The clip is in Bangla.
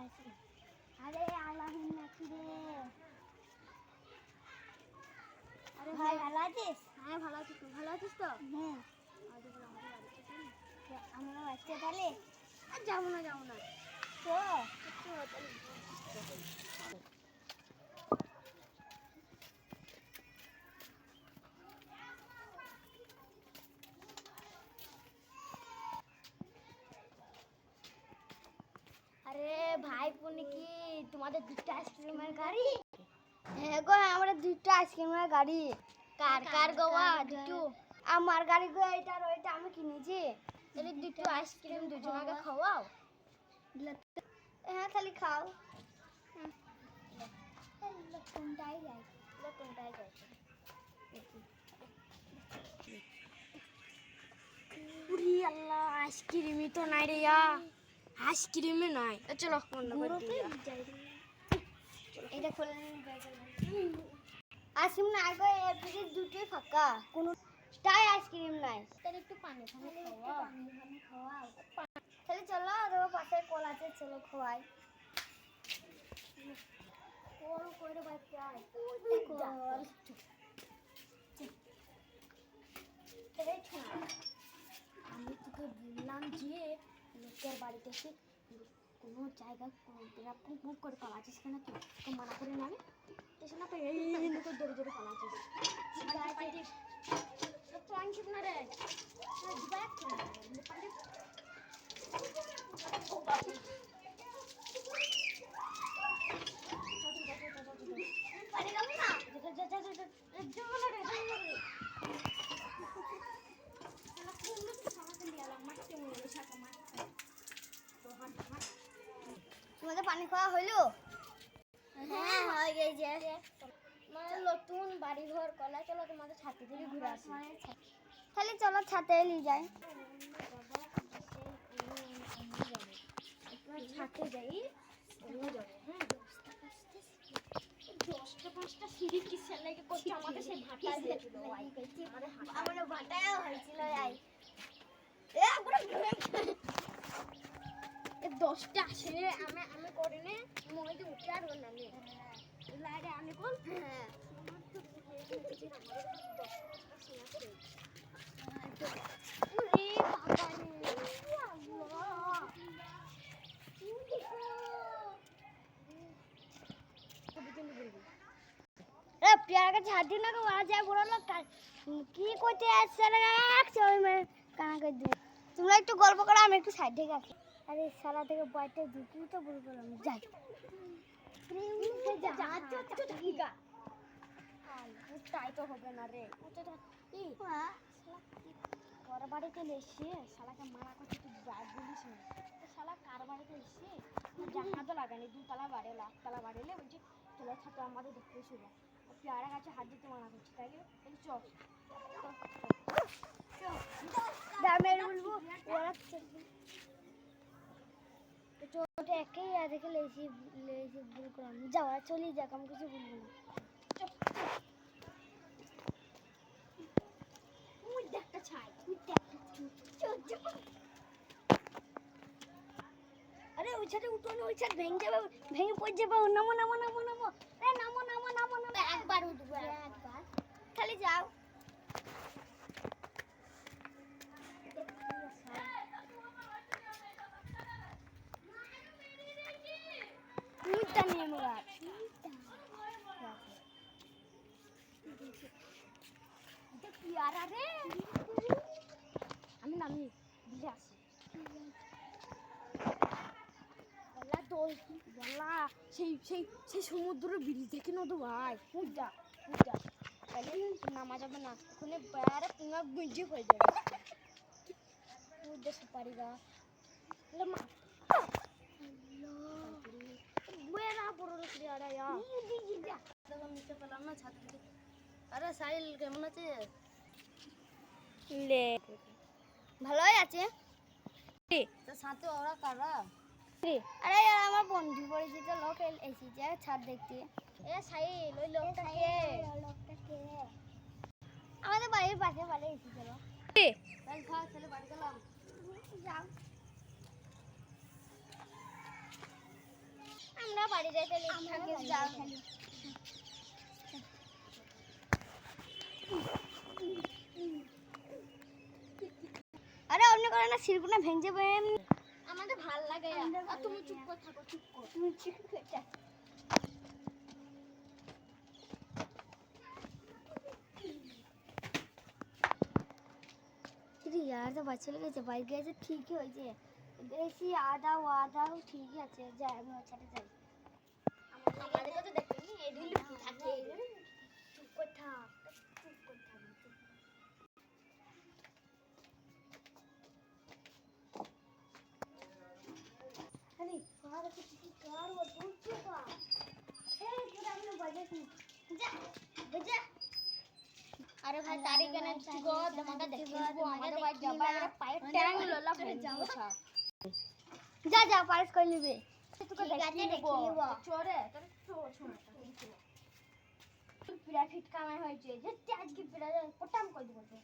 আছে। আরে আলামিন নাকি রে? আরে ভাই ভালো আছিস? হ্যাঁ ভালো আছি, তুই ভালো আছিস তো? হ্যাঁ। আমরা বাচ্চা তাহলে যাবো না তো আরে ভাই পুনি কি তোমাদের দুটো আইসক্রিমের গাড়ি? হ্যাঁ গো, আমরা দুটো আইসক্রিমের গাড়ি। কার কার গোয়া দুটো? আমার গাড়ি গো, এটা আর ওইটা আমি কিনেছি। তাহলে দুটো আইসক্রিম দুজনকে খাওয়াও। হ্যাঁ তাহলে খাও। কোনটাই যাই উরি আল্লাহ, আইসক্রিমই তো নাই রে। আইসক্রিমই নাই। চলো এটা খুলে আইসক্রিম নাই গো, এর দুটোই ফাঁকা, কোনোটাই আইসক্রিম নাই। তাহলে একটু পানি খাওয়াও। তাহলে চলো, আর পাশে কল আছে, চলো খাওয়াই। কল করে বাচ্চা আমি তোকে বললাম যে লোকের বাড়িতে এসে কোনো জায়গায় এরকম মুখ করে পালাচ্ছিস কেন? তুই তোকে মানা করে নামে এসে না, তো এই লোকের জোরে জোরে পালাচ্ছিস। না রে তোমাদের পানি খাওয়া হইলো? হ্যাঁ হয়ে গেছে। নতুন বাড়ি ঘর কলা, চলো তোমাদের ছাতে থেকে ঘুরে আসি। তাহলে চলো ছাতে নিয়ে যাই। ছাতে যাই, দশটা পাঁচটা সিঁড়ি কি সেলাইকে করছে আমাদের, সেই ভাটায় দিয়েছিল। আমাদের ভাটায়ও হয়েছিল। দশটা আসে আমি করে নে মনে উঠে আর নামে লাইরে আমি বল। হ্যাঁ পেয়ারা গাছ হাত দিন না যায় বড় লোক কি করতে আসছে তোমরা একটু গল্প করো, আমি একটু সাইড থেকে আসি। আরে সালা থেকে বয়টা ঢুকি তো বললাম যাই। তাই তো হবে না রে, ওর বাড়িতে এসে শালাকে মানা করছে তুই বলিস না। শালা কার বাড়িতে এসে জানা তো লাগানি, দুতলা বাড়িলে একতলা বাড়িলে বলছি তোলা ছাত্র আমাদের দেখতে শুরু পেয়ারা গাছে হাত দিতে মানা করছি। তাই চল বলবো ওরা চোখটা একেই দেখে লেছি ভুল করলাম, যাওয়া চলি যাক, আমি কিছু বলবো না। আরে ওই ছাদে উঠো না, ওই ছাদ ভেঙে পড়ে যাবে। নামো নামো নামো নামো নামো নামো নামো নামো। একবার উঠবো, একবার খালি যাও। আমি নামি দিয়ে আসি। সেই সেই সেই সমুদ্র ব্রিজ দেখে না তো ভাই, পূজা তাহলে নামা যাবে না, ওখানে বেড়া পুঙ্গা গুঞ্জি হয়ে যাবে। পূজা সুপারি গাছ আরে সাইল কেমন আছে? ভালোই আছে। সাথে ওরা কারা? আরে আমার বন্ধু পরিচিত লোক এসেছে ছাদ দেখতে। এ সাইল ওই লোকটাকে আমাদের বাড়ির পাশে বাড়ি এসেছিল। চলে বাড়ি গেলাম। যাও বাড়ি যাইতে লেট থাকে যাও খালি আরে অন্য করে না সিরকুনা ভেঙে যাবে আমাদের ভাল লাগে আর তুমি চুপ করে থাকো চুপ কর তুমি চুপ করে থাকো यार तो बच्चे लोग जब बाइक गए थे ठीक ही हो जाए ऐसी आधा वादा ठीक ही আছে যাই আমি ওখানে যাই আমাদের তো দেখনি এই দিন থাকে চুপ করে থাক চুপ করে থাক আরে ফার কিছু কার ও দূর চুপা এই তোরা আমরা বাজে যা বাজে अरे भाई तारी के ना गो दमगा देखिबो আমাদের ভাই যাবা আরে পায়ে ট্যাং ললা ফেলে যাও যা যা পাস করে নিবে তোকে দেখিবো চোরে তোর ছোট পিরা ফিট কামাই হয়েছে যে আজকে পিরা পটাম করে দিব তো